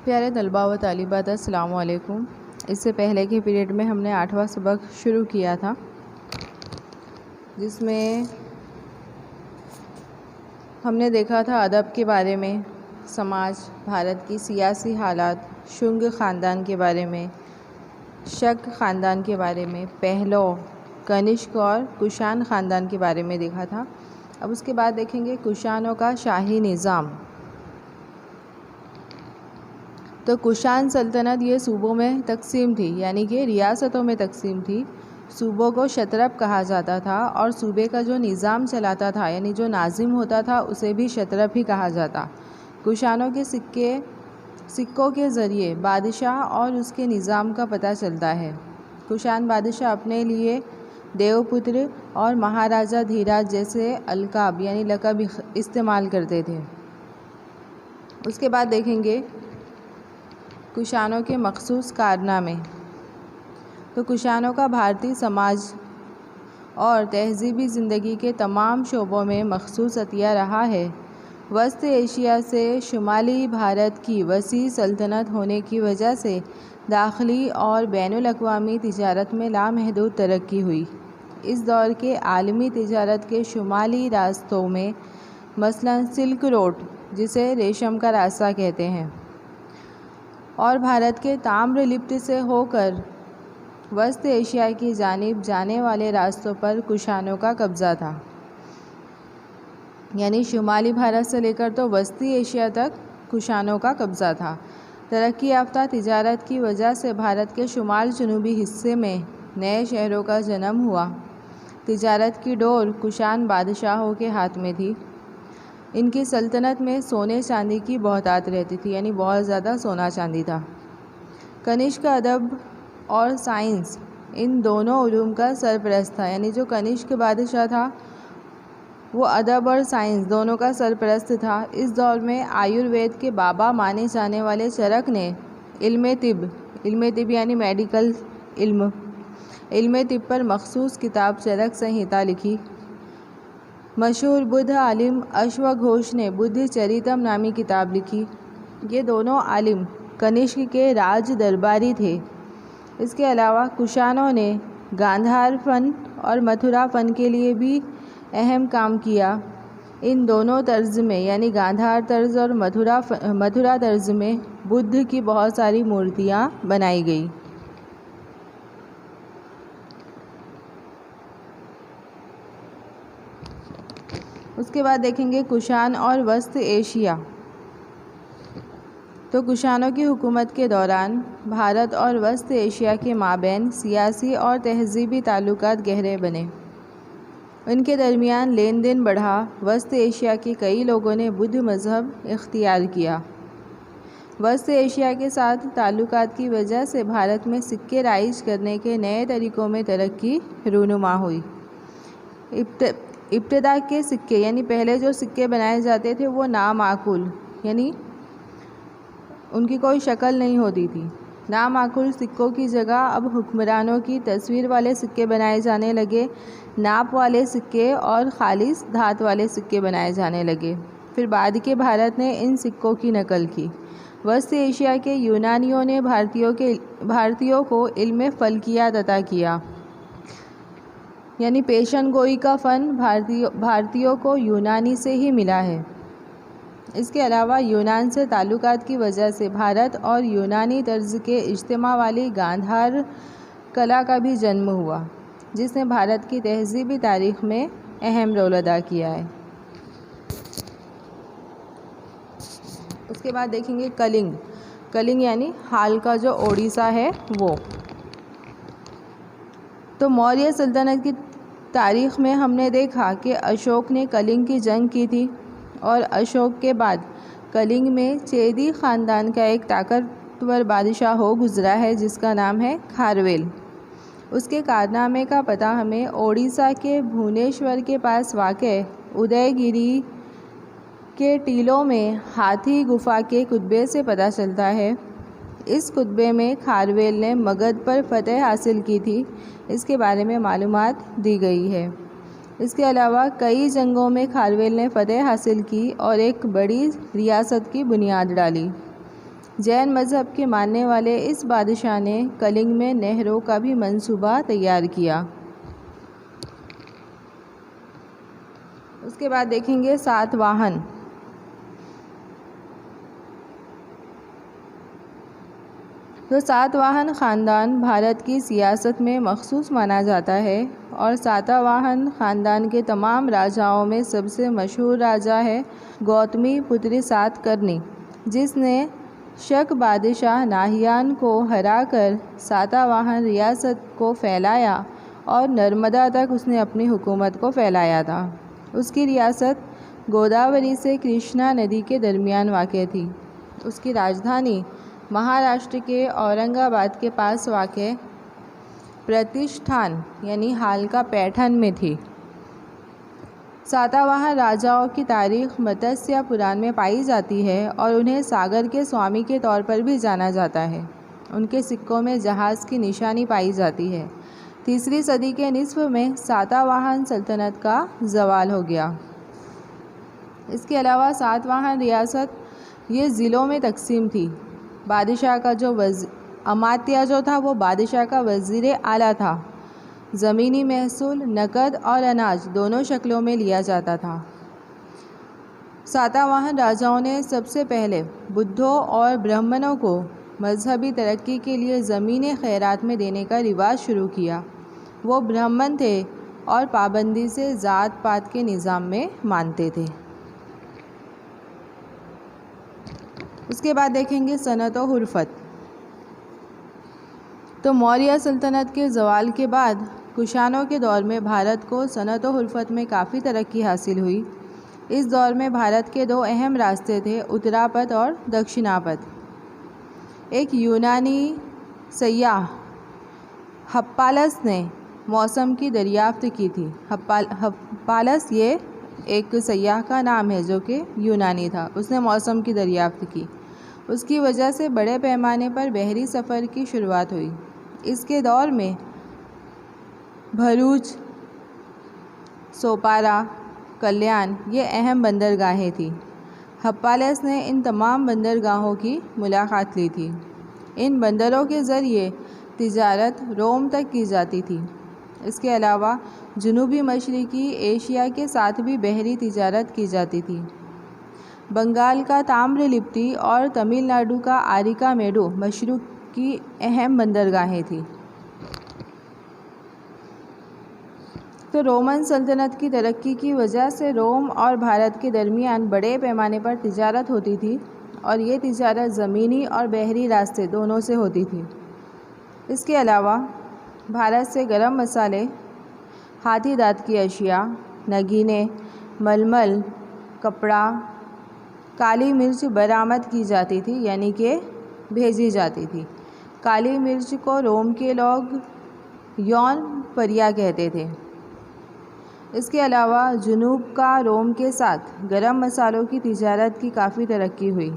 प्यारे तलबा व तालिबात, अस्सलाम वालेकुम। इससे पहले के पीरियड में हमने 8वां सबक शुरू किया था, जिसमें हमने देखा था अदब के बारे में, समाज, भारत की सियासी हालात, शुंग ख़ानदान के बारे में, शक ख़ानदान के बारे में, पहलौ, कनिष्क और कुषाण ख़ानदान के बारे में देखा था। अब उसके बाद देखेंगे कुषाणों का शाही निज़ाम। तो कुषाण सल्तनत ये सूबों में तकसीम थी, यानी कि रियासतों में तकसीम थी। सूबों को शतरप कहा जाता था और सूबे का जो निज़ाम चलाता था, यानी जो नाजिम होता था, उसे भी शतरप ही कहा जाता। कुषाणों के सिक्कों के ज़रिए बादशाह और उसके निज़ाम का पता चलता है। कुषाण बादशाह अपने लिए देवपुत्र और महाराजा धीराज जैसे अलकाब यानी लक़ब इस्तेमाल करते थे। उसके बाद देखेंगे कुषाणों के मखसूस कारनामे। तो कुषाणों का भारतीय समाज और तहज़ीबी ज़िंदगी के तमाम शोबों में मखसूस अतिया रहा है। वस्त एशिया से शुमाली भारत की वसी सल्तनत होने की वजह से दाखिली और बैनुल अक़वामी तिजारत में लामहदूद तरक्की हुई। इस दौर के आलमी तिजारत के शुमाली रास्तों में मसलन सिल्क रोड, जिसे रेशम का रास्ता कहते हैं, और भारत के ताम्रलिप्त से होकर वस्त एशिया की जानिब जाने वाले रास्तों पर कुषाणों का कब्ज़ा था। यानी शुमाली भारत से लेकर तो वस्ती एशिया तक कुषाणों का कब्ज़ा था। तरक्की याफ्ता तिजारत की वजह से भारत के शुमाल जनूबी हिस्से में नए शहरों का जन्म हुआ। तिजारत की डोर कुषाण बादशाहों के हाथ में थी। इनकी सल्तनत में सोने चांदी की बहुतात रहती थी, यानी बहुत ज़्यादा सोना चांदी था। कनिष्क अदब और साइंस इन दोनों उलूम का सरपरस्त था। यानी जो कनिष्क बादशाह था वो अदब और साइंस दोनों का सरपरस्त था। इस दौर में आयुर्वेद के बाबा माने जाने वाले चरक ने इल्म तिब यानी मेडिकल इल्म तिब पर मखसूस किताब चरक संहिता लिखी। मशहूर बुद्ध आलिम अश्वघोष ने बुद्ध चरितम नामी किताब लिखी। ये दोनों आलिम कनिष्क के राज दरबारी थे। इसके अलावा कुषाणों ने गांधार फ़न और मथुरा फ़न के लिए भी अहम काम किया। इन दोनों तर्ज में, यानी गांधार तर्ज और मथुरा तर्ज में बुद्ध की बहुत सारी मूर्तियाँ बनाई गई। उसके बाद देखेंगे कुषाण और वस्त एशिया। तो कुषाणों की हुकूमत के दौरान भारत और वस्त एशिया के माबैन सियासी और तहज़ीबी ताल्लुकात गहरे बने। उनके दरमियान लेन देन बढ़ा। वस्त एशिया के कई लोगों ने बुद्ध मज़हब इख्तियार किया। वस्त एशिया के साथ ताल्लुकात की वजह से भारत में सिक्के राइज करने के नए तरीक़ों में तरक्की रूनुमा हुई। इब्तिदा के सिक्के, यानी पहले जो सिक्के बनाए जाते थे वो नामाकुल, यानी उनकी कोई शक्ल नहीं होती थी। नामाकुल सिक्कों की जगह अब हुक्मरानों की तस्वीर वाले सिक्के बनाए जाने लगे। नाप वाले सिक्के और खालिस धात वाले सिक्के बनाए जाने लगे। फिर बाद के भारत ने इन सिक्कों की नकल की। वस्त एशिया के यूनानियों ने भारतीयों को इल्म फ़ल्कियात अता किया, यानी पेशन गोई का फ़न भारतीयों को यूनानी से ही मिला है। इसके अलावा यूनान से ताल्लुकात की वजह से भारत और यूनानी तर्ज के इज्तिमा वाली गांधार कला का भी जन्म हुआ, जिसने भारत की तहज़ीबी तारीख़ में अहम रोल अदा किया है। उसके बाद देखेंगे कलिंग यानी हाल का जो ओडिशा है वो। तो मौर्य सल्तनत की तारीख़ में हमने देखा कि अशोक ने कलिंग की जंग की थी, और अशोक के बाद कलिंग में चेदी ख़ानदान का एक ताकतवर बादशाह हो गुज़रा है, जिसका नाम है खारवेल। उसके कारनामे का पता हमें ओडिशा के भुवनेश्वर के पास वाक़े उदयगिरी के टीलों में हाथी गुफा के कुतबे से पता चलता है। इस कुतबे में खारवेल ने मगध पर फ़तह हासिल की थी, इसके बारे में मालूमात दी गई है। इसके अलावा कई जंगों में खारवेल ने फ़तह हासिल की और एक बड़ी रियासत की बुनियाद डाली। जैन मज़हब के मानने वाले इस बादशाह ने कलिंग में नहरों का भी मंसूबा तैयार किया। उसके बाद देखेंगे सातवाहन। तो सातवाहन ख़ानदान भारत की सियासत में मखसूस माना जाता है और सातवाहन ख़ानदान के तमाम राजाओं में सबसे मशहूर राजा है गौतमी पुत्री सातकर्णी, जिसने शक बादशाह नाहियान को हराकर सातवाहन रियासत को फैलाया और नर्मदा तक उसने अपनी हुकूमत को फैलाया था। उसकी रियासत गोदावरी से कृष्णा नदी के दरमियान वाक़ थी। उसकी राजधानी महाराष्ट्र के औरंगाबाद के पास वाक़ प्रतिष्ठान यानी हाल का पैठण में थी। सातवाहन राजाओं की तारीख़ मत्स्य पुराण में पाई जाती है और उन्हें सागर के स्वामी के तौर पर भी जाना जाता है। उनके सिक्कों में जहाज़ की निशानी पाई जाती है। 3री सदी के निस्फ में सातवाहन सल्तनत का ज़वाल हो गया। इसके अलावा सातवाहन रियासत ये ज़िलों में तकसीम थी। बादशाह का जो अमात्या जो था वो बादशाह का वज़ीर आला था। ज़मीनी महसूल नकद और अनाज दोनों शक्लों में लिया जाता था। सातवाहन राजाओं ने सबसे पहले बुद्धों और ब्राह्मणों को मजहबी तरक्की के लिए ज़मीनें खैरात में देने का रिवाज शुरू किया। वो ब्राह्मण थे और पाबंदी से ज़ात पात के निज़ाम में मानते थे। उसके बाद देखेंगे सनत और हुर्फत। तो मौर्य सल्तनत के ज़वाल के बाद कुशानों के दौर में भारत को सनत और हुर्फत में काफ़ी तरक्की हासिल हुई। इस दौर में भारत के 2 अहम रास्ते थे, उत्तरापथ और दक्षिणापथ। एक यूनानी सयाह हप्पालस ने मौसम की दरियाफ्त की थी। हप्पालस ये एक सयाह का नाम है जो कि यूनानी था। उसने मौसम की दरियाफ्त की। उसकी वजह से बड़े पैमाने पर बहरी सफ़र की शुरुआत हुई। इसके दौर में भरूच, सोपारा, कल्याण ये अहम बंदरगाहें थीं। हप्पालस ने इन तमाम बंदरगाहों की मुलाकात ली थी। इन बंदरों के ज़रिए तिजारत रोम तक की जाती थी। इसके अलावा जनूबी मशरिकी एशिया के साथ भी बहरी तिजारत की जाती थी। बंगाल का ताम्रलिप्ति और तमिलनाडु का आरिकामेडु मशरक़ की अहम बंदरगाहें थीं। तो रोमन सल्तनत की तरक्की की वजह से रोम और भारत के दरमियान बड़े पैमाने पर तिजारत होती थी और ये तिजारत ज़मीनी और बहरी रास्ते दोनों से होती थी। इसके अलावा भारत से गरम मसाले, हाथी दाँत की अशिया, नगीने, मलमल, कपड़ा, काली मिर्च बरामद की जाती थी यानी कि भेजी जाती थी। काली मिर्च को रोम के लोग यौन परिया कहते थे। इसके अलावा जुनूब का रोम के साथ गरम मसालों की तिजारत की काफ़ी तरक्की हुई।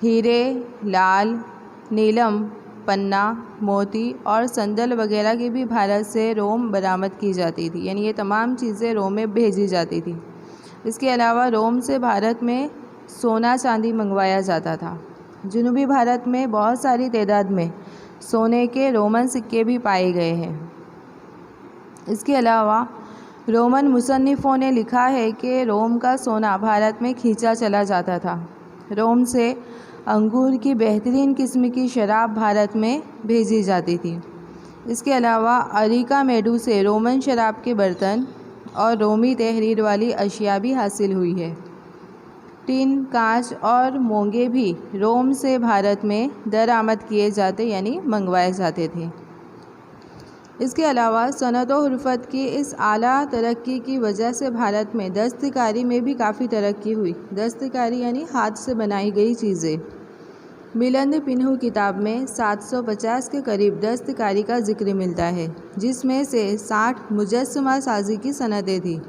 हीरे, लाल, नीलम, पन्ना, मोती और संदल वगैरह की भी भारत से रोम बरामद की जाती थी, यानी ये तमाम चीज़ें रोम में भेजी जाती थी। इसके अलावा रोम से भारत में सोना चांदी मंगवाया जाता था। जनूबी भारत में बहुत सारी तादाद में सोने के रोमन सिक्के भी पाए गए हैं। इसके अलावा रोमन मुसन्निफ़ों ने लिखा है कि रोम का सोना भारत में खींचा चला जाता था। रोम से अंगूर की बेहतरीन किस्म की शराब भारत में भेजी जाती थी। इसके अलावा अरिकामेडु से रोमन शराब के बर्तन और रोमी तहरीर वाली अशिया भी हासिल हुई है। टिन, कांच और मोंगे भी रोम से भारत में दरामद किए जाते यानी मंगवाए जाते थे। इसके अलावा सनत और हुर्फत की इस आला तरक्की की वजह से भारत में दस्तकारी में भी काफ़ी तरक्की हुई। दस्तकारी यानी हाथ से बनाई गई चीज़ें। मिलंद पिन्हू किताब में 750 के करीब दस्तकारी का जिक्र मिलता है, जिसमें से 60 मुजस्समा साजी की सनतें थी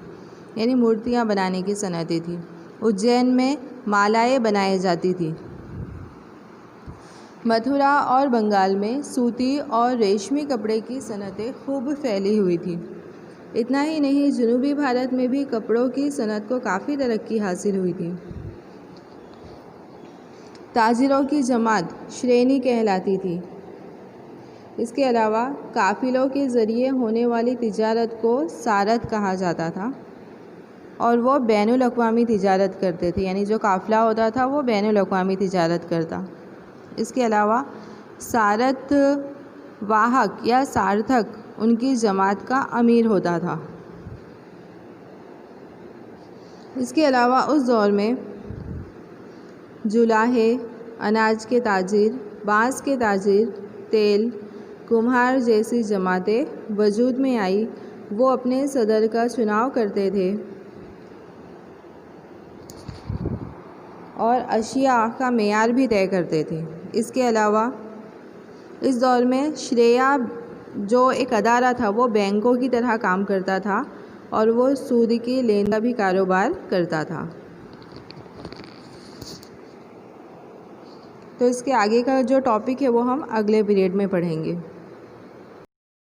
यानी मूर्तियाँ बनाने की सनतें थी। उज्जैन में मालाएँ बनाई जाती थी। मथुरा और बंगाल में सूती और रेशमी कपड़े की सनतें खूब फैली हुई थी। इतना ही नहीं, जनूबी भारत में भी कपड़ों की सनत को काफ़ी तरक्की हासिल हुई थी। ताजिरों की जमात श्रेणी कहलाती थी। इसके अलावा काफ़िलों के ज़रिए होने वाली तिजारत को सारत कहा जाता था और वो बैनुल अक़वामी तिजारत करते थे, यानी जो काफ़िला होता था वो बैनुल अक़वामी तिजारत करता। इसके अलावा सारत वाहक या सार्थक उनकी जमात का अमीर होता था। इसके अलावा उस दौर में जुलाहे, अनाज के ताजिर, बाँस के ताजिर, तेल, कुम्हार जैसी जमातें वजूद में आई। वो अपने सदर का चुनाव करते थे और अशिया का मेयार भी तय करते थे। इसके अलावा इस दौर में श्रेया जो एक अदारा था वो बैंकों की तरह काम करता था और वो सूद की लेन का भी कारोबार करता था। तो इसके आगे का जो टॉपिक है वो हम अगले पीरियड में पढ़ेंगे।